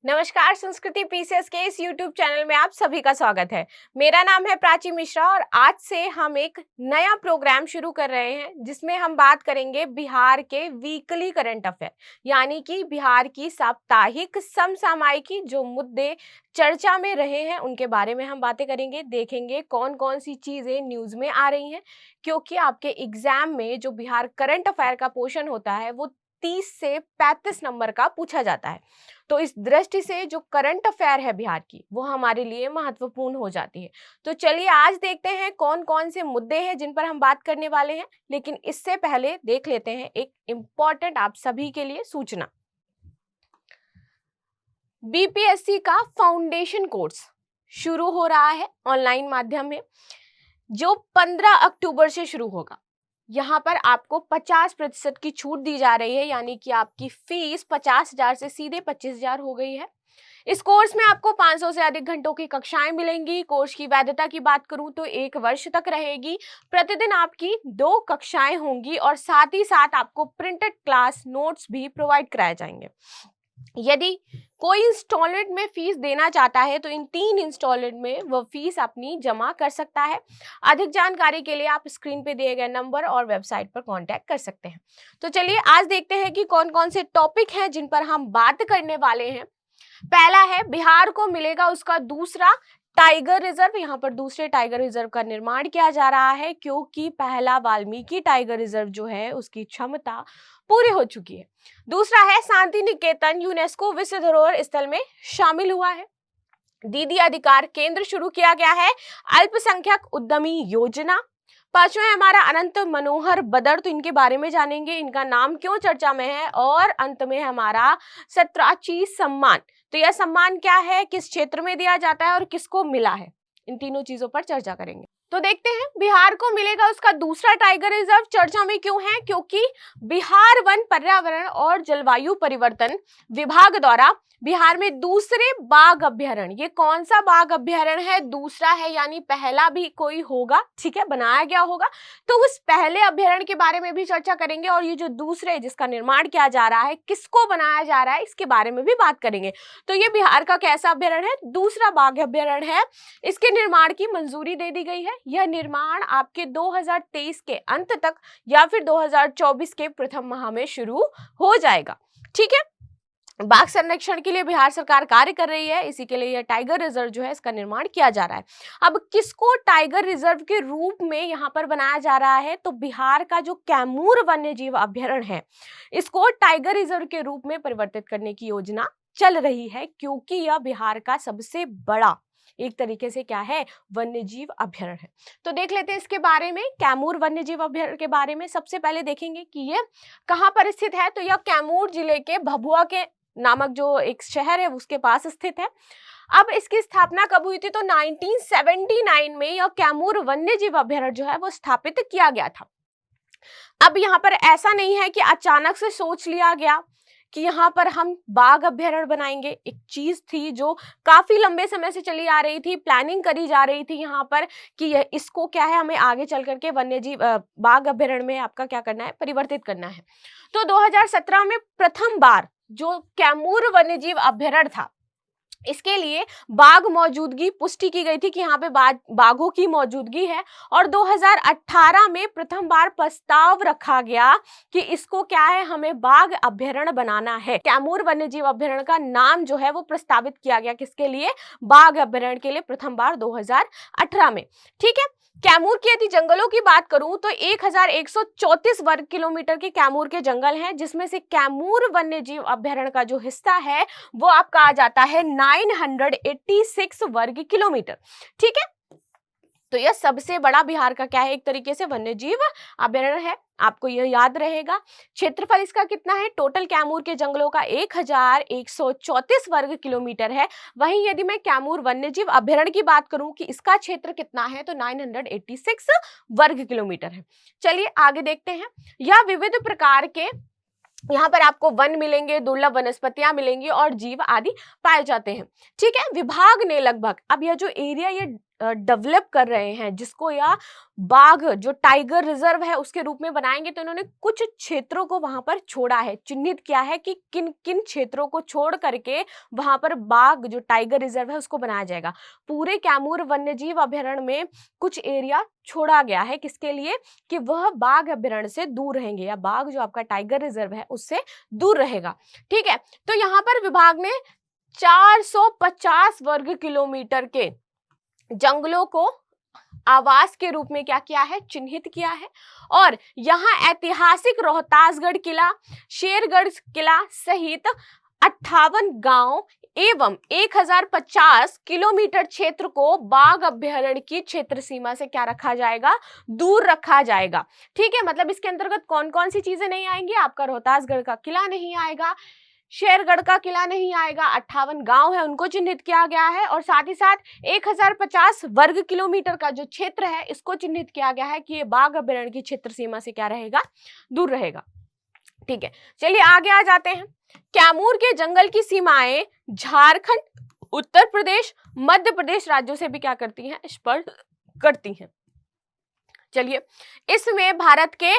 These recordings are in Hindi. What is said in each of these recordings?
नमस्कार, संस्कृति पीसेस के इस YouTube चैनल में आप सभी का स्वागत है। मेरा नाम है प्राची मिश्रा और आज से हम एक नया प्रोग्राम शुरू कर रहे हैं जिसमें हम बात करेंगे बिहार के वीकली करंट अफेयर, यानी कि बिहार की साप्ताहिक समसामयिक जो मुद्दे चर्चा में रहे हैं उनके बारे में हम बातें करेंगे, देखेंगे कौन कौन सी चीजें न्यूज में आ रही हैं, क्योंकि आपके एग्जाम में जो बिहार करंट अफेयर का पोर्शन होता है वो 30 से 35 नंबर का पूछा जाता है। तो इस दृष्टि से जो करंट अफेयर है बिहार की वो हमारे लिए महत्वपूर्ण हो जाती है। तो चलिए आज देखते हैं कौन कौन से मुद्दे हैं जिन पर हम बात करने वाले हैं, लेकिन इससे पहले देख लेते हैं एक इम्पॉर्टेंट आप सभी के लिए सूचना। बीपीएससी का फाउंडेशन कोर्स शुरू हो रहा है ऑनलाइन माध्यम में, जो 15 अक्टूबर से शुरू होगा। यहाँ पर आपको 50% की छूट दी जा रही है, यानी कि आपकी फीस 50,000 से सीधे 25,000 हो गई है। इस कोर्स में आपको 500 से अधिक घंटों की कक्षाएं मिलेंगी। कोर्स की वैधता की बात करूं तो 1 वर्ष तक रहेगी। प्रतिदिन आपकी 2 कक्षाएं होंगी और साथ ही साथ आपको प्रिंटेड क्लास नोट्स भी प्रोवाइड कराए जाएंगे। यदि कोई इंस्टॉलमेंट में फीस देना चाहता है तो इन 3 इंस्टॉलमेंट में वह फीस अपनी जमा कर सकता है। अधिक जानकारी के लिए आप स्क्रीन पे दिए गए नंबर और वेबसाइट पर कांटेक्ट कर सकते हैं। तो चलिए आज देखते हैं कि कौन कौन से टॉपिक हैं जिन पर हम बात करने वाले हैं। पहला है बिहार को मिलेगा उसका दूसरा टाइगर रिजर्व। यहाँ पर दूसरे टाइगर रिजर्व का निर्माण किया जा रहा है क्योंकि पहला वाल्मीकि टाइगर रिजर्व जो है उसकी क्षमता पूरी हो चुकी है। दूसरा है शांति निकेतन यूनेस्को विश्व धरोहर स्थल में शामिल हुआ है। दीदी अधिकार केंद्र शुरू किया गया है। अल्पसंख्यक उद्यमी योजना। पांचवा है हमारा अनंत मनोहर बदर, तो इनके बारे में जानेंगे, इनका नाम क्यों चर्चा में है। और अंत में हमारा सत्राची सम्मान, तो यह सम्मान क्या है, किस क्षेत्र में दिया जाता है और किसको मिला है, इन तीनों चीजों पर चर्चा करेंगे। तो देखते हैं बिहार को मिलेगा उसका दूसरा टाइगर रिजर्व चर्चा में क्यों है, क्योंकि बिहार वन पर्यावरण और जलवायु परिवर्तन विभाग द्वारा बिहार में दूसरे बाघ अभ्यारण्य, ये कौन सा बाघ अभ्यारण्य है, दूसरा है, यानी पहला भी कोई होगा, ठीक है, बनाया गया होगा, तो उस पहले अभ्यारण्य के बारे में भी चर्चा करेंगे। और ये जो दूसरे जिसका निर्माण किया जा रहा है, किसको बनाया जा रहा है, इसके बारे में भी बात करेंगे। तो ये बिहार का कैसा अभ्यारण्य है, दूसरा बाघ अभ्यारण्य है। इसके निर्माण की मंजूरी दे दी गई है। यह निर्माण आपके 2023 के अंत तक या फिर 2024 के प्रथम माह में शुरू हो जाएगा, ठीक है। बाघ संरक्षण के लिए बिहार सरकार कार्य कर रही है, इसी के लिए यह टाइगर रिजर्व जो है इसका निर्माण किया जा रहा है। अब किसको टाइगर रिजर्व के रूप में यहाँ पर बनाया जा रहा है, तो बिहार का जो कैमूर वन्यजीव अभ्यारण्य है इसको टाइगर रिजर्व के रूप में परिवर्तित करने की योजना चल रही है, क्योंकि यह बिहार का सबसे बड़ा एक तरीके से क्या है, वन्यजीव अभ्यारण्य है। तो देख लेते हैं इसके बारे में, कैमूर वन्यजीव अभ्यारण्य के बारे में। सबसे पहले देखेंगे कि ये कहाँ पर स्थित है, तो यह कैमूर जिले के भभुआ के नामक जो एक शहर है उसके पास स्थित है। अब इसकी स्थापना कब हुई थी, तो 1979 में यह कैमूर वन्यजीव अभ्यारण्य जो है वो स्थापित किया गया था। अब यहाँ पर ऐसा नहीं है कि अचानक से सोच लिया गया कि यहाँ पर हम बाघ अभ्यारण्य बनाएंगे। एक चीज थी जो काफी लंबे समय से चली आ रही थी, प्लानिंग करी जा रही थी यहाँ पर कि इसको क्या है, हमें आगे चल करके वन्यजीव बाघ अभ्यारण्य में आपका क्या करना है, परिवर्तित करना है। तो 2017 में प्रथम बार जो कैमूर वन्यजीव अभ्यारण्य था इसके लिए बाघ मौजूदगी पुष्टि की गई थी कि यहाँ पे बाघों की मौजूदगी है। और 2018 में प्रथम बार प्रस्ताव रखा गया कि इसको क्या है, हमें बाघ अभ्यारण्य बनाना है। कैमूर वन्यजीव अभ्यारण्य का नाम जो है वो प्रस्तावित किया गया किसके लिए, बाघ अभ्यारण्य के लिए, प्रथम बार 2018 में, ठीक है। कैमूर की यदि जंगलों की बात करूं तो 1134 वर्ग किलोमीटर के कैमूर के जंगल हैं, जिसमें से कैमूर वन्यजीव अभ्यारण्य का जो हिस्सा है वो आपका आ जाता है 986 वर्ग किलोमीटर, ठीक है। तो यह सबसे बड़ा बिहार का क्या है, एक तरीके से वन्यजीव अभ्यारण्य है, आपको यह याद रहेगा। क्षेत्रफल इसका कितना है, टोटल कैमूर के जंगलों का 1134 वर्ग किलोमीटर है। वहीं यदि मैं कैमूर वन्यजीव अभ्यारण्य की बात करूं कि इसका क्षेत्र कितना है, तो 986 वर्ग किलोमीटर है। चलिए आगे देखते हैं। यह विविध प्रकार के यहाँ पर आपको वन मिलेंगे, दुर्लभ वनस्पतियां मिलेंगी और जीव आदि पाए जाते हैं, ठीक है। विभाग ने लगभग, अब यह जो एरिया ये डेवलप कर रहे हैं, जिसको या बाघ जो टाइगर रिजर्व है उसके रूप में बनाएंगे, तो इन्होंने कुछ क्षेत्रों को वहां पर छोड़ा है, चिन्हित किया है कि किन किन क्षेत्रों को छोड़ करके वहां पर बाघ जो टाइगर रिजर्व है उसको बनाया जाएगा। पूरे कैमूर वन्यजीव अभयारण्य में कुछ एरिया छोड़ा गया है, किसके लिए? कि वह बाघ अभयारण्य से दूर रहेंगे, या बाघ जो आपका टाइगर रिजर्व है उससे दूर रहेगा। ठीक है, तो यहाँ पर विभाग ने 450 वर्ग किलोमीटर के जंगलों को आवास के रूप में क्या किया है? चिन्हित किया है। और यहाँ ऐतिहासिक रोहतासगढ़ किला, शेरगढ़ किला सहित 58 गांव एवं 1050 किलोमीटर क्षेत्र को बाघ अभ्यारण्य की क्षेत्र सीमा से क्या रखा जाएगा? दूर रखा जाएगा। ठीक है, मतलब इसके अंतर्गत कौन कौन सी चीजें नहीं आएंगी? आपका रोहतासगढ़ का किला नहीं आएगा, शेरगढ़ का किला नहीं आएगा, 58 गांव है उनको चिन्हित किया गया है, और साथ ही साथ 1050 वर्ग किलोमीटर का जो क्षेत्र है इसको चिन्हित किया गया है कि ये बाघ अभयारण्य की क्षेत्र सीमा से क्या रहेगा? दूर रहेगा। ठीक है, चलिए आगे आ जाते हैं। कैमूर के जंगल की सीमाएं झारखंड, उत्तर प्रदेश, मध्य प्रदेश राज्यों से भी क्या करती हैं? स्पर्श करती हैं। चलिए, इसमें भारत के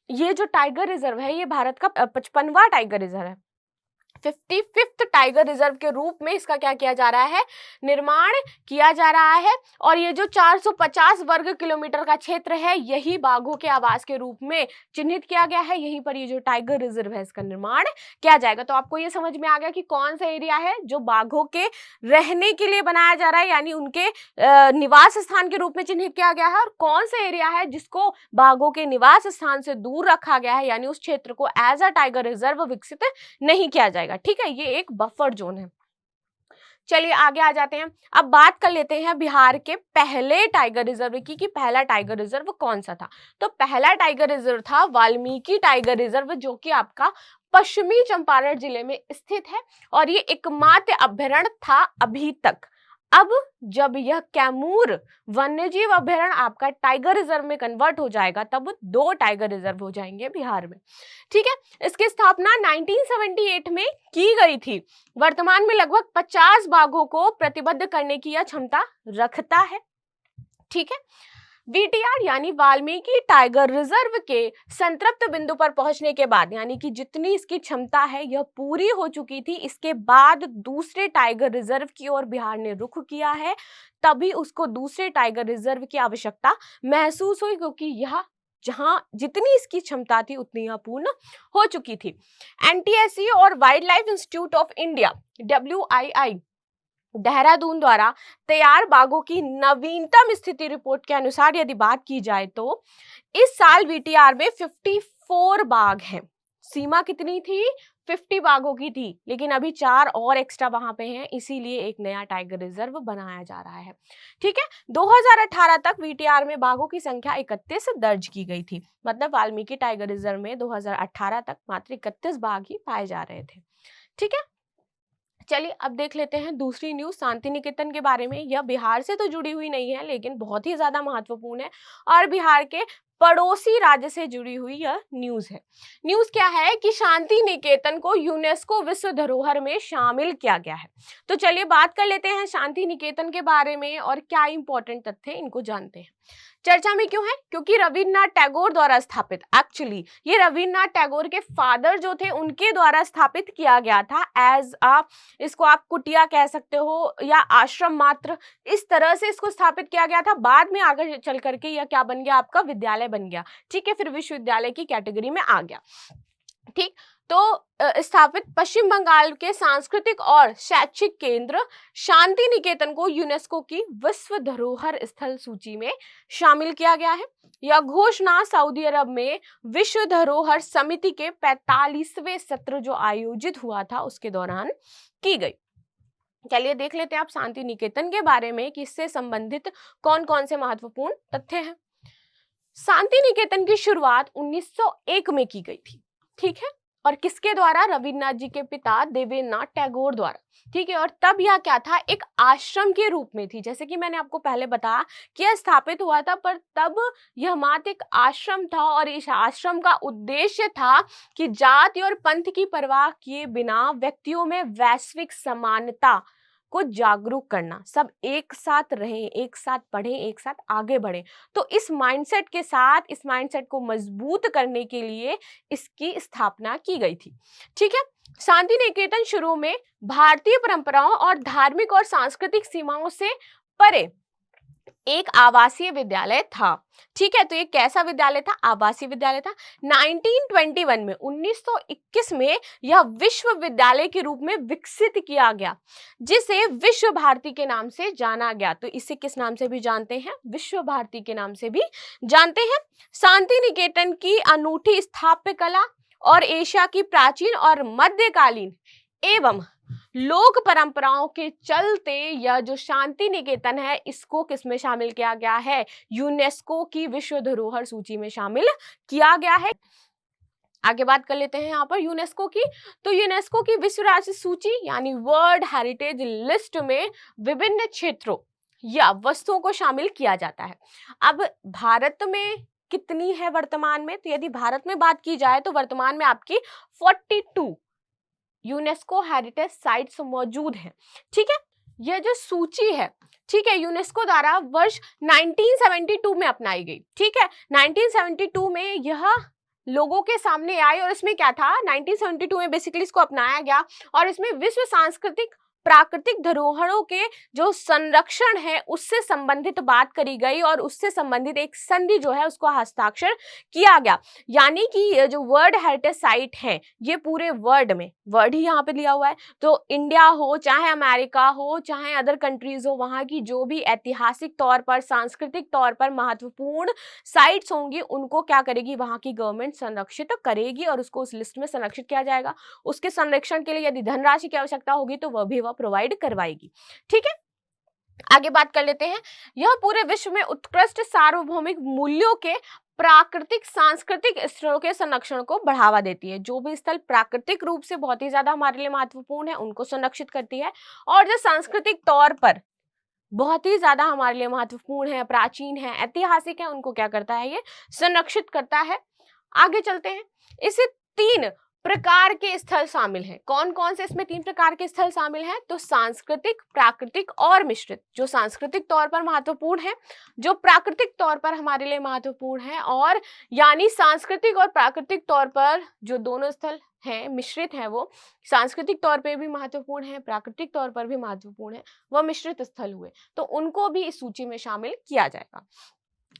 ये जो टाइगर रिजर्व है ये भारत का 55वां टाइगर रिजर्व है, 55th टाइगर रिजर्व के रूप में इसका क्या किया जा रहा है? निर्माण किया जा रहा है। और ये जो 450 वर्ग किलोमीटर का क्षेत्र है यही बाघों के आवास के रूप में चिन्हित किया गया है, यहीं पर ये जो टाइगर रिजर्व है इसका निर्माण किया जाएगा। तो आपको ये समझ में आ गया कि कौन सा एरिया है जो बाघों के रहने के लिए बनाया जा रहा है, यानी उनके निवास स्थान के रूप में चिन्हित किया गया है, और कौन सा एरिया है जिसको बाघों के निवास स्थान से दूर रखा गया है, यानी उस क्षेत्र को एज अ टाइगर रिजर्व विकसित नहीं किया जाएगा। ठीक है, ये एक बफर जोन है। चलिए आगे आ जाते हैं। अब बात कर लेते हैं बिहार के पहले टाइगर रिजर्व की कि पहला टाइगर रिजर्व कौन सा था। तो पहला टाइगर रिजर्व था वाल्मीकि टाइगर रिजर्व, जो कि आपका पश्चिमी चंपारण जिले में स्थित है, और ये एकमात्र अभयारण्य था अभी तक। अब जब यह कैमूर वन्यजीव अभयारण्य आपका टाइगर रिजर्व में कन्वर्ट हो जाएगा तब 2 टाइगर रिजर्व हो जाएंगे बिहार में। ठीक है, इसकी स्थापना 1978 में की गई थी। वर्तमान में लगभग 50 बाघों को प्रतिबद्ध करने की यह क्षमता रखता है। ठीक है, वीटीआर यानी वाल्मीकि टाइगर रिजर्व के संतृप्त बिंदु पर पहुंचने के बाद, यानी कि जितनी इसकी क्षमता है यह पूरी हो चुकी थी, इसके बाद दूसरे टाइगर रिजर्व की ओर बिहार ने रुख किया है। तभी उसको दूसरे टाइगर रिजर्व की आवश्यकता महसूस हुई, क्योंकि यह जहां जितनी इसकी क्षमता थी उतनी यह पूर्ण हो चुकी थी। एनटीएससी और wild life institute of India WII Dehradun द्वारा तैयार बाघों की नवीनतम स्थिति रिपोर्ट के अनुसार यदि बात की जाए तो इस साल वीटीआर में 54 बाघ हैं। सीमा कितनी थी? 50 बाघों की थी, लेकिन अभी 4 और एक्स्ट्रा वहां पे हैं, इसीलिए एक नया टाइगर रिजर्व बनाया जा रहा है। ठीक है, 2018 तक वीटीआर में बाघों की संख्या 31 दर्ज की गई थी। मतलब वाल्मीकि टाइगर रिजर्व में 2018 तक मात्र 31 बाघ ही पाए जा रहे थे। ठीक है, चलिए अब देख लेते हैं दूसरी न्यूज शांति निकेतन के बारे में। यह बिहार से तो जुड़ी हुई नहीं है, लेकिन बहुत ही ज्यादा महत्वपूर्ण है और बिहार के पड़ोसी राज्य से जुड़ी हुई यह न्यूज है। न्यूज क्या है कि शांति निकेतन को यूनेस्को विश्व धरोहर में शामिल किया गया है। तो चलिए बात कर लेते हैं शांति निकेतन के बारे में और क्या इंपॉर्टेंट तथ्य है इनको जानते हैं। चर्चा में क्यों है? क्योंकि रविन्द्रनाथ टैगोर द्वारा स्थापित, एक्चुअली ये रविन्द्रनाथ टैगोर के फादर जो थे उनके द्वारा स्थापित किया गया था एज अ, इसको आप कुटिया कह सकते हो या आश्रम मात्र, इस तरह से इसको स्थापित किया गया था। बाद में आगे चल करके यह क्या बन गया? आपका विद्यालय बन गया। ठीक है, फिर विश्वविद्यालय की कैटेगरी में आ गया। ठीक, तो स्थापित पश्चिम बंगाल के सांस्कृतिक और शैक्षिक केंद्र शांति निकेतन को यूनेस्को की विश्व धरोहर स्थल सूची में शामिल किया गया है। यह घोषणा सऊदी अरब में विश्व धरोहर समिति के 45वें सत्र जो आयोजित हुआ था उसके दौरान की गई। चलिए देख लेते हैं आप शांति निकेतन के बारे में कि इससे संबंधित कौन कौन से महत्वपूर्ण तथ्य हैं। शांति निकेतन की शुरुआत 1901 में की गई थी। ठीक है, और किसके द्वारा? रविन्द्रनाथ जी के पिता देवेंद्रनाथ टैगोर द्वारा। ठीक है, और तब यह क्या था? एक आश्रम के रूप में थी। जैसे कि मैंने आपको पहले बताया कि यह स्थापित हुआ था, पर तब यह मात्र एक आश्रम था और इस आश्रम का उद्देश्य था कि जाति और पंथ की परवाह किए बिना व्यक्तियों में वैश्विक समानता को जागरूक करना, सब एक साथ रहें, एक साथ पढ़ें, एक साथ आगे बढ़ें। तो इस माइंडसेट के साथ, इस माइंडसेट को मजबूत करने के लिए इसकी स्थापना की गई थी। ठीक है, शांति निकेतन शुरू में भारतीय परंपराओं और धार्मिक और सांस्कृतिक सीमाओं से परे एक आवासीय विद्यालय था। ठीक है, तो ये कैसा विद्यालय था? आवासीय विद्यालय था। 1921 में 1921 में यह विश्वविद्यालय के रूप में विकसित किया गया, जिसे विश्व भारती के नाम से जाना गया। तो इसे किस नाम से भी जानते हैं? विश्व भारती के नाम से भी जानते हैं। शांति निकेतन की अनूठी स्थापत्य कला और एशिया की प्राचीन और मध्यकालीन एवं लोक परंपराओं के चलते यह जो शांति निकेतन है, इसको किसमें शामिल किया गया है? यूनेस्को की विश्व धरोहर सूची में शामिल किया गया है। आगे बात कर लेते हैं यहाँ पर यूनेस्को की। तो यूनेस्को की विश्व राज्य सूची यानी वर्ल्ड हेरिटेज लिस्ट में विभिन्न क्षेत्रों या वस्तुओं को शामिल किया जाता है। अब भारत में कितनी है वर्तमान में? तो यदि भारत में बात की जाए तो वर्तमान में आपकी 42 यूनेस्को हेरिटेज साइट्स मौजूद हैं। ठीक है, यह जो सूची है, ठीक है, यूनेस्को द्वारा वर्ष 1972 में अपनाई गई। ठीक है, 1972 में यह लोगों के सामने आई और इसमें क्या था? 1972 में बेसिकली इसको अपनाया गया और इसमें विश्व सांस्कृतिक प्राकृतिक धरोहरों के जो संरक्षण है उससे संबंधित बात करी गई और उससे संबंधित एक संधि जो है उसको हस्ताक्षर किया गया। यानी कि ये जो वर्ल्ड हेरिटेज साइट है ये पूरे वर्ल्ड में, वर्ल्ड ही यहाँ पे लिया हुआ है, तो इंडिया हो चाहे अमेरिका हो चाहे अदर कंट्रीज हो, वहाँ की जो भी ऐतिहासिक तौर पर सांस्कृतिक तौर पर महत्वपूर्ण साइट्स होंगी उनको क्या करेगी? वहाँ की गवर्नमेंट संरक्षित करेगी और उसको उस लिस्ट में संरक्षित किया जाएगा। उसके संरक्षण के लिए यदि धनराशि की आवश्यकता होगी तो वह भी प्रोवाइड करवाएगी। ठीक है, आगे बात कर लेते हैं। यह पूरे विश्व में उत्कृष्ट सार्वभौमिक मूल्यों के प्राकृतिक सांस्कृतिक स्थलों के संरक्षण को बढ़ावा देती है। जो भी स्थल प्राकृतिक रूप से बहुत ही ज्यादा हमारे लिए महत्वपूर्ण है उनको संरक्षित करती है, और जो सांस्कृतिक तौर पर बहुत ही ज्यादा हमारे लिए महत्वपूर्ण है, प्राचीन है, ऐतिहासिक है, उनको क्या करता है? ये संरक्षित करता है। आगे चलते हैं। इसे 3 प्रकार के स्थल शामिल हैं। कौन कौन से इसमें 3 प्रकार के स्थल शामिल हैं? तो सांस्कृतिक, प्राकृतिक और मिश्रित। जो सांस्कृतिक तौर पर महत्वपूर्ण है, जो प्राकृतिक तौर पर हमारे लिए महत्वपूर्ण है, और यानी सांस्कृतिक और प्राकृतिक तौर पर जो दोनों स्थल हैं मिश्रित हैं, वो सांस्कृतिक तौर पे भी महत्वपूर्ण है, प्राकृतिक तौर पर भी महत्वपूर्ण है, वह मिश्रित स्थल हुए, तो उनको भी इस सूची में शामिल किया जाएगा।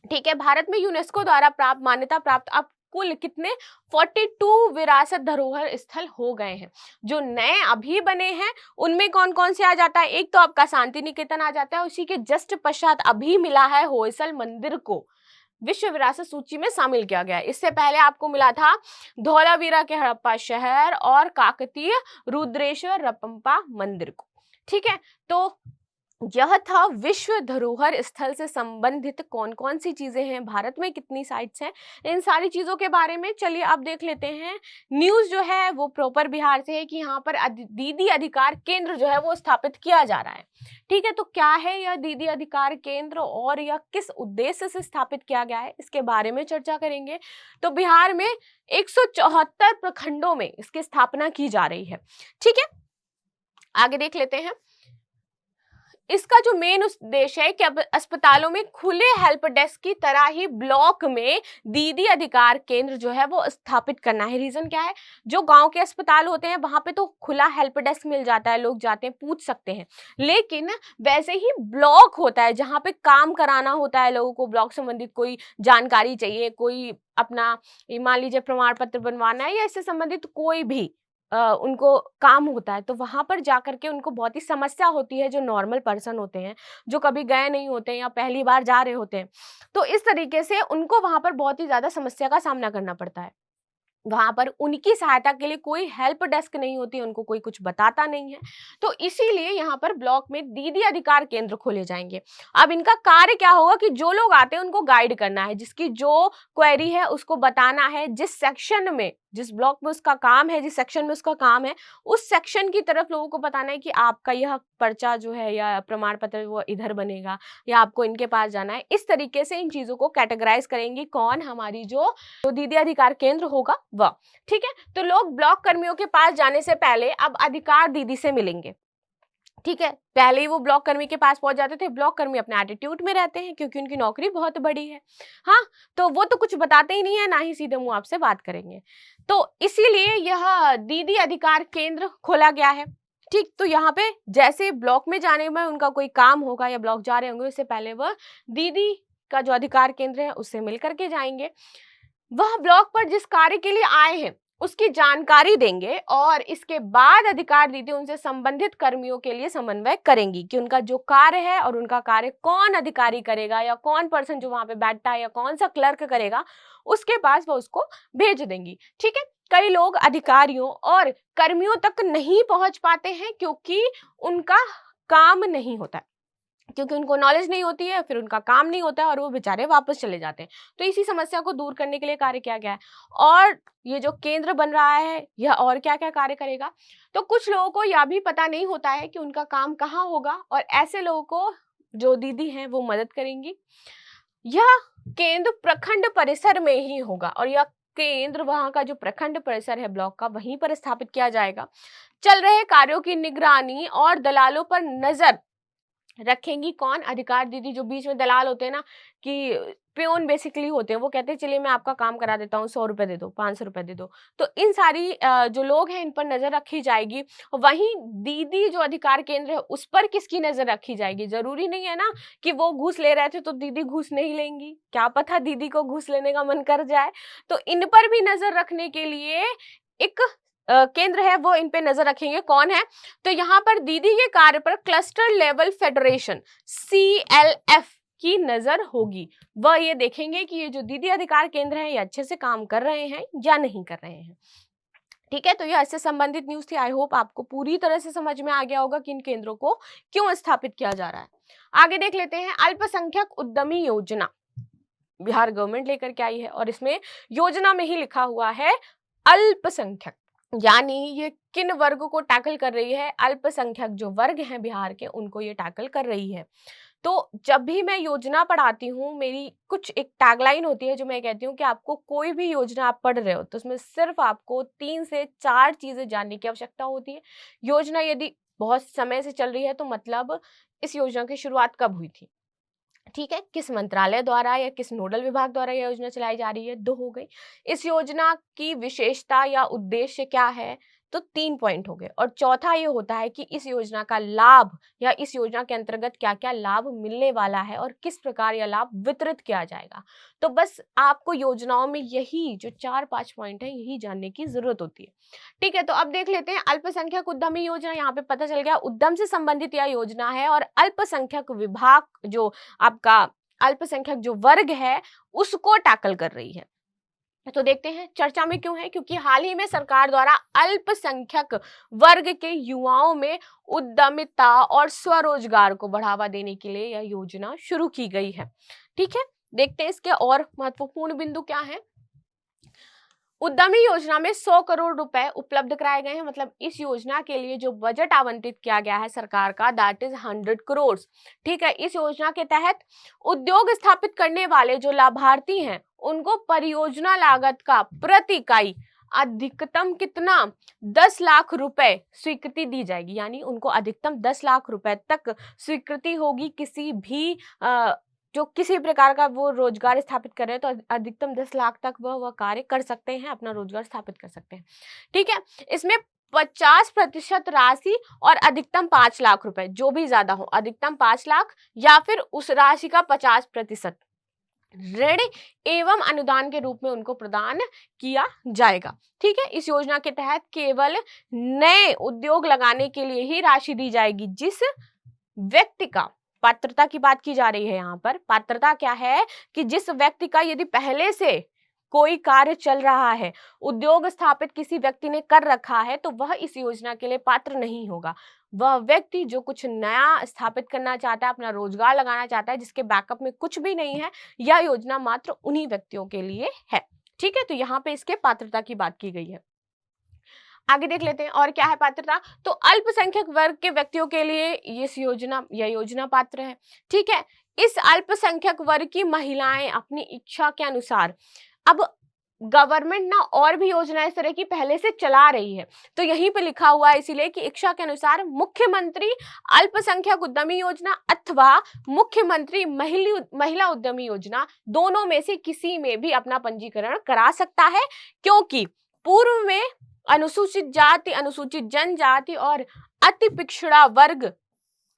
ठीक है, भारत में यूनेस्को द्वारा प्राप्त मान्यता प्राप्त अब कुल कितने 42 विरासत धरोहर स्थल हो गए हैं। जो नए अभी बने हैं उनमें कौन कौन से आ जाता है? एक तो आपका शांति निकेतन आ जाता है, उसी के जस्ट पश्चात अभी मिला है होयसल मंदिर को विश्व विरासत सूची में शामिल किया गया है। इससे पहले आपको मिला था धौलावीरा के हड़प्पा शहर और काकतीय रुद्रेश्वर रपम्पा मंदिर को। ठीक है, तो यह था विश्व धरोहर स्थल से संबंधित कौन कौन सी चीजें हैं, भारत में कितनी साइट्स हैं, इन सारी चीजों के बारे में। चलिए अब देख लेते हैं। न्यूज जो है वो प्रॉपर बिहार से है कि यहाँ पर दीदी अधिकार केंद्र जो है वो स्थापित किया जा रहा है। ठीक है, तो क्या है यह दीदी अधिकार केंद्र और यह किस उद्देश्य से स्थापित किया गया है, इसके बारे में चर्चा करेंगे। तो बिहार में 174 प्रखंडों में इसकी स्थापना की जा रही है। ठीक है, आगे देख लेते हैं। इसका जो मेन उद्देश्य है कि अब अस्पतालों में खुले हेल्प डेस्क की तरह ही ब्लॉक में दीदी अधिकार केंद्र जो है वो स्थापित करना है। रीजन क्या है? जो गांव के अस्पताल होते हैं वहां पे तो खुला हेल्प डेस्क मिल जाता है, लोग जाते हैं पूछ सकते हैं, लेकिन वैसे ही ब्लॉक होता है जहां पे काम कराना होता है लोगों को, ब्लॉक संबंधित कोई जानकारी चाहिए, कोई अपना मान लीजिए प्रमाण पत्र बनवाना है या इससे संबंधित कोई भी उनको काम होता है, तो वहां पर जाकर के उनको बहुत ही समस्या होती है। जो नॉर्मल पर्सन होते हैं, जो कभी गए नहीं होते हैं या पहली बार जा रहे होते हैं, तो इस तरीके से उनको वहां पर बहुत ही ज्यादा समस्या का सामना करना पड़ता है। वहां पर उनकी सहायता के लिए कोई हेल्प डेस्क नहीं होती, उनको कोई कुछ बताता नहीं है, तो इसीलिए यहाँ पर ब्लॉक में दीदी अधिकार केंद्र खोले जाएंगे। अब इनका कार्य क्या होगा कि जो लोग आते हैं उनको गाइड करना है, जिसकी जो क्वेरी है उसको बताना है, जिस सेक्शन में, जिस ब्लॉक में उसका काम है, जिस सेक्शन में उसका काम है, उस सेक्शन की तरफ लोगों को बताना है कि आपका यह पर्चा जो है या प्रमाण पत्र वो इधर बनेगा या आपको इनके पास जाना है। इस तरीके से इन चीजों को कैटेगराइज करेंगी कौन, हमारी जो दीदी अधिकार केंद्र होगा वह। ठीक है, तो लोग ब्लॉक कर्मियों के पास जाने से पहले अब अधिकार दीदी से मिलेंगे। ठीक है, पहले ही वो ब्लॉक कर्मी के पास पहुंच जाते थे। ब्लॉक कर्मी अपने एटीट्यूड में रहते हैं क्योंकि उनकी नौकरी बहुत बड़ी है। हाँ, तो वो तो कुछ बताते ही नहीं है, ना ही सीधे मुंह आपसे बात करेंगे। तो इसीलिए यह दीदी अधिकार केंद्र खोला गया है। ठीक, तो यहाँ पे जैसे ब्लॉक में जाने में उनका कोई काम होगा या ब्लॉक जा रहे होंगे, उससे पहले वह दीदी का जो अधिकार केंद्र है उससे मिल करके जाएंगे। वह ब्लॉक पर जिस कार्य के लिए आए हैं उसकी जानकारी देंगे और इसके बाद अधिकार दीदी उनसे संबंधित कर्मियों के लिए समन्वय करेंगी कि उनका जो कार्य है और उनका कार्य कौन अधिकारी करेगा या कौन पर्सन जो वहां पे बैठता है या कौन सा क्लर्क करेगा, उसके पास वो उसको भेज देंगी। ठीक है, कई लोग अधिकारियों और कर्मियों तक नहीं पहुंच पाते हैं क्योंकि उनका काम नहीं होता है, क्योंकि उनको नॉलेज नहीं होती है, फिर उनका काम नहीं होता है और वो बेचारे वापस चले जाते हैं। तो इसी समस्या को दूर करने के लिए कार्य किया गया है। और ये जो केंद्र बन रहा है यह और क्या क्या कार्य करेगा, तो कुछ लोगों को यह भी पता नहीं होता है कि उनका काम कहाँ होगा, और ऐसे लोगों को जो दीदी हैं वो मदद करेंगी। यह केंद्र प्रखंड परिसर में ही होगा और यह केंद्र वहां का जो प्रखंड परिसर है ब्लॉक का, वहीं पर स्थापित किया जाएगा। चल रहे कार्यों की निगरानी और दलालों पर नजर रखेंगी कौन? अधिकार दीदी। जो बीच में दलाल होते हैं ना, कि प्योन बेसिकली होते हैं, वो कहते हैं चलिए मैं आपका काम करा देता हूँ, 100 रुपए दे दो, 500 रुपए दे दो। तो इन सारी जो लोग हैं इन पर नजर रखी जाएगी। वहीं दीदी जो अधिकार केंद्र है उस पर किसकी नजर रखी जाएगी? जरूरी नहीं है ना कि वो घूस ले रहे थे तो दीदी घूस नहीं लेंगी, क्या पता दीदी को घूस लेने का मन कर जाए। तो इन पर भी नजर रखने के लिए एक केंद्र है, वो इन पे नजर रखेंगे। कौन है? तो यहाँ पर दीदी के कार्य पर क्लस्टर लेवल फेडरेशन CLF की नजर होगी। वह ये देखेंगे कि ये जो दीदी अधिकार केंद्र है ये अच्छे से काम कर रहे हैं या नहीं कर रहे हैं। ठीक है, तो यह इससे संबंधित न्यूज थी। आई होप आपको पूरी तरह से समझ में आ गया होगा कि इन केंद्रों को क्यों स्थापित किया जा रहा है। आगे देख लेते हैं अल्पसंख्यक उद्यमी योजना। बिहार गवर्नमेंट लेकर के आई है और इसमें योजना में ही लिखा हुआ है अल्पसंख्यक, यानी ये किन वर्ग को टैकल कर रही है? अल्पसंख्यक जो वर्ग हैं बिहार के, उनको ये टैकल कर रही है। तो जब भी मैं योजना पढ़ाती हूँ, मेरी कुछ एक टैगलाइन होती है जो मैं कहती हूँ कि आपको कोई भी योजना आप पढ़ रहे हो तो उसमें सिर्फ आपको 3 से 4 चीजें जानने की आवश्यकता होती है। योजना यदि बहुत समय से चल रही है तो मतलब इस योजना की शुरुआत कब हुई थी, ठीक है, किस मंत्रालय द्वारा या किस नोडल विभाग द्वारा यह योजना चलाई जा रही है, 2 हो गई। इस योजना की विशेषता या उद्देश्य क्या है, तो 3 पॉइंट हो गए। और चौथा ये होता है कि इस योजना का लाभ या इस योजना के अंतर्गत क्या क्या लाभ मिलने वाला है और किस प्रकार यह लाभ वितरित किया जाएगा। तो बस आपको योजनाओं में यही जो 4-5 पॉइंट है यही जानने की जरूरत होती है। ठीक है, तो अब देख लेते हैं अल्पसंख्यक उद्यमी योजना। यहाँ पे पता चल गया उद्यम से संबंधित यह योजना है और अल्पसंख्यक विभाग जो आपका अल्पसंख्यक जो वर्ग है उसको टैकल कर रही है। तो देखते हैं चर्चा में क्यों है, क्योंकि हाल ही में सरकार द्वारा अल्पसंख्यक वर्ग के युवाओं में उद्यमिता और स्वरोजगार को बढ़ावा देने के लिए यह योजना शुरू की गई है। ठीक है, देखते हैं इसके और महत्वपूर्ण बिंदु क्या है। उद्यमी योजना में 100 करोड़ रुपए उपलब्ध कराए गए हैं, मतलब इस योजना के लिए जो बजट आवंटित किया गया है सरकार का, दैट इज 100 करोड़। ठीक है, इस योजना के तहत उद्योग स्थापित करने वाले जो लाभार्थी हैं उनको परियोजना लागत का प्रति इकाई अधिकतम कितना, 10 लाख रुपए स्वीकृति दी जाएगी। यानी उनको अधिकतम 10 लाख रुपए तक स्वीकृति होगी किसी भी जो किसी प्रकार का वो रोजगार स्थापित कर रहे हैं, तो अधिकतम 10 लाख तक वह कार्य कर सकते हैं, अपना रोजगार स्थापित कर सकते हैं। ठीक है, इसमें 50% राशि और अधिकतम 5 लाख रुपए, जो भी ज्यादा हो, अधिकतम 5 लाख या फिर उस राशि का 50% ऋण एवं अनुदान के रूप में उनको प्रदान किया जाएगा। ठीक है, इस योजना के तहत केवल नए उद्योग लगाने के लिए ही राशि दी जाएगी। जिस व्यक्ति का, पात्रता की बात की जा रही है यहाँ पर, पात्रता क्या है कि जिस व्यक्ति का यदि पहले से कोई कार्य चल रहा है, उद्योग स्थापित किसी व्यक्ति ने कर रखा है, तो वह इस योजना के लिए पात्र नहीं होगा। वह व्यक्ति जो कुछ नया स्थापित करना चाहता है, अपना रोजगार लगाना चाहता है, जिसके बैकअप में कुछ भी नहीं है, यह योजना मात्र उन्हीं व्यक्तियों के लिए है। ठीक है, तो यहाँ पे इसके पात्रता की बात की गई है। आगे देख लेते हैं और क्या है पात्रता। तो अल्पसंख्यक वर्ग के व्यक्तियों के लिए यह योजना पात्र है। ठीक है, इस अल्पसंख्यक वर्ग की महिलाएं अपनी इच्छा के अनुसार, अब गवर्नमेंट ना और भी योजनाएं इस तरह की पहले से चला रही है। तो यहीं पे लिखा हुआ है इसीलिए कि इच्छा के अनुसार मुख्यमंत्री अल्पसंख्यक उद्यमी योजना अथवा मुख्यमंत्री महिला उद्यमी योजना, दोनों में से किसी में भी अपना पंजीकरण करा सकता है, क्योंकि पूर्व में अनुसूचित जाति, अनुसूचित जनजाति और अति पिछड़ा वर्ग,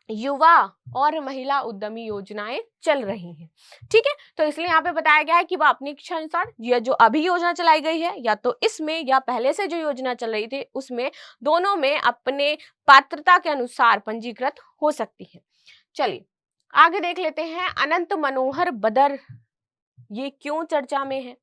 युवा और महिला उद्यमी योजनाएं चल रही हैं। ठीक है, तो इसलिए यहाँ पे बताया गया है कि वह अपनी इच्छा अनुसार यह जो अभी योजना चलाई गई है या तो इसमें या पहले से जो योजना चल रही थी उसमें, दोनों में अपने पात्रता के अनुसार पंजीकृत हो सकती है। चलिए आगे देख लेते हैं। अनंत मनोहर बदर, ये क्यों चर्चा में है?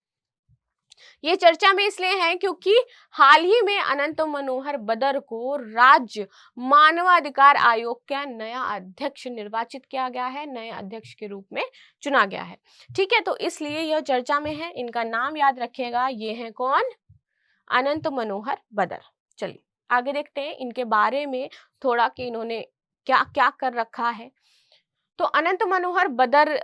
ये चर्चा में इसलिए है क्योंकि हाल ही में अनंत मनोहर बदर को राज्य मानवाधिकार आयोग का नया अध्यक्ष निर्वाचित किया गया है, नए अध्यक्ष के रूप में चुना गया है। ठीक है, तो इसलिए यह चर्चा में है। इनका नाम याद रखिएगा, ये है कौन? अनंत मनोहर बदर। चलिए आगे देखते हैं इनके बारे में थोड़ा कि इन्होंने क्या क्या कर रखा है। तो अनंत मनोहर बदर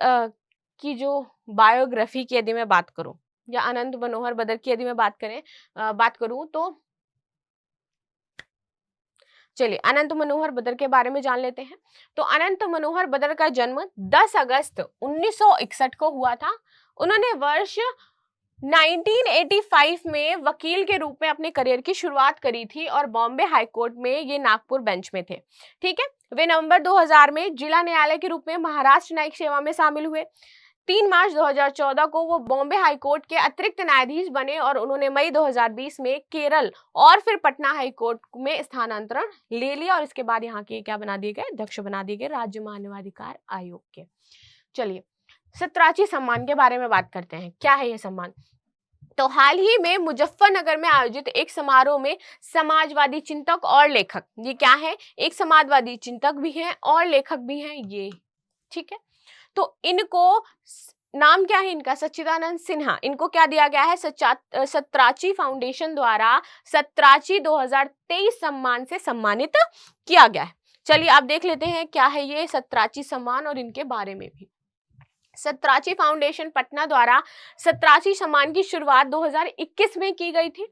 की जो बायोग्राफी की यदि मैं बात करूं, या अनंत मनोहर बदर की यदि मैं बात करूं तो चलिए अनंत मनोहर बदर के बारे में जान लेते हैं। तो अनंत मनोहर बदर का जन्म 10 अगस्त 1961 को हुआ था। उन्होंने वर्ष 1985 में वकील के रूप में अपने करियर की शुरुआत करी थी और बॉम्बे हाई कोर्ट में, ये नागपुर बेंच में थे। ठीक है, वे नवंबर 2000 में जिला न्यायालय के रूप में महाराष्ट्र न्यायिक सेवा में शामिल हुए। 3 मार्च 2014 को वो बॉम्बे हाई कोर्ट के अतिरिक्त न्यायाधीश बने और उन्होंने मई 2020 में केरल और फिर पटना हाई कोर्ट में स्थानांतरण ले लिया और इसके बाद यहाँ के क्या बना दिए गए? अध्यक्ष बना दिए गए राज्य मानवाधिकार आयोग के। चलिए सतराची सम्मान के बारे में बात करते हैं। क्या है ये सम्मान? तो हाल ही में मुजफ्फरनगर में आयोजित एक समारोह में समाजवादी चिंतक और लेखक, ये क्या है? एक समाजवादी चिंतक भी हैं और लेखक भी हैं ये। ठीक है, तो इनको नाम क्या है इनका? सच्चिदानंद सिन्हा। इनको क्या दिया गया है? सतराची फाउंडेशन द्वारा सतराची 2023 सम्मान से सम्मानित किया गया है। चलिए आप देख लेते हैं क्या है ये सतराची सम्मान और इनके बारे में भी। सतराची फाउंडेशन पटना द्वारा सतराची सम्मान की शुरुआत 2021 में की गई थी।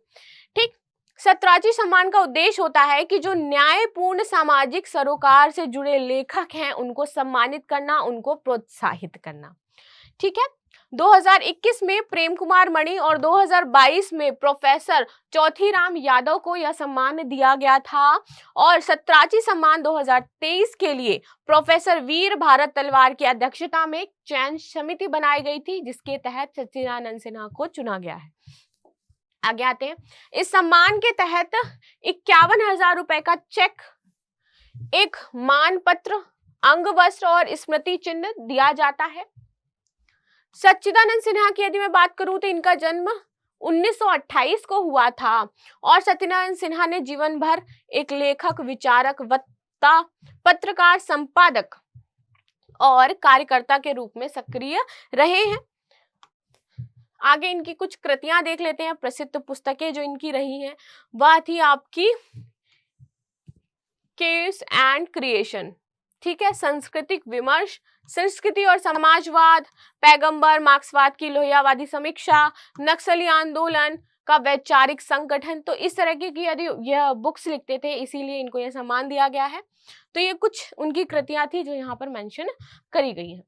ठीक, सतराची सम्मान का उद्देश्य होता है कि जो न्यायपूर्ण सामाजिक सरोकार से जुड़े लेखक हैं उनको सम्मानित करना, उनको प्रोत्साहित करना। ठीक है, 2021 में प्रेम कुमार मणि और 2022 में प्रोफेसर चौथीराम यादव को यह सम्मान दिया गया था और सतराची सम्मान 2023 के लिए प्रोफेसर वीर भारत तलवार की अध्यक्षता में एक चयन समिति बनाई गई थी जिसके तहत सच्चिदानंद सिन्हा को चुना गया है। आगे आते हैं। इस सम्मान के तहत 51,000 रुपए का चेक, एक मान पत्र, अंग वस्त्र और स्मृति चिन्ह दिया जाता है। सच्चिदानंद सिन्हा की यदि मैं बात करूं तो इनका जन्म 1928 को हुआ था और सच्चिदानंद सिन्हा ने जीवन भर एक लेखक, विचारक, वक्ता, पत्रकार, संपादक और कार्यकर्ता के रूप में सक्रिय रहे हैं। आगे इनकी कुछ कृतियां देख लेते हैं। प्रसिद्ध पुस्तकें जो इनकी रही हैं वह थी आपकी केस एंड क्रिएशन, ठीक है, सांस्कृतिक विमर्श, संस्कृति और समाजवाद, पैगंबर, मार्क्सवाद की लोहियावादी समीक्षा, नक्सली आंदोलन का वैचारिक संगठन। तो इस तरह की यदि यह बुक्स लिखते थे इसीलिए इनको यह सम्मान दिया गया है। तो ये कुछ उनकी कृतियां थी जो यहाँ पर मेंशन करी गई हैं।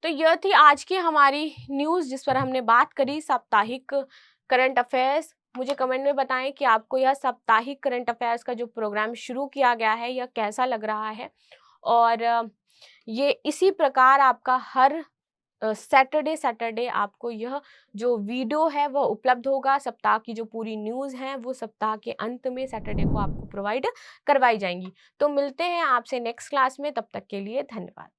तो यह थी आज की हमारी न्यूज़ जिस पर हमने बात करी, साप्ताहिक करंट अफेयर्स। मुझे कमेंट में बताएं कि आपको यह साप्ताहिक करंट अफेयर्स का जो प्रोग्राम शुरू किया गया है यह कैसा लग रहा है, और ये इसी प्रकार आपका हर सैटरडे आपको यह जो वीडियो है वह उपलब्ध होगा। सप्ताह की जो पूरी न्यूज़ है वो सप्ताह के अंत में सैटरडे को आपको प्रोवाइड करवाई जाएंगी। तो मिलते हैं आपसे नेक्स्ट क्लास में, तब तक के लिए धन्यवाद।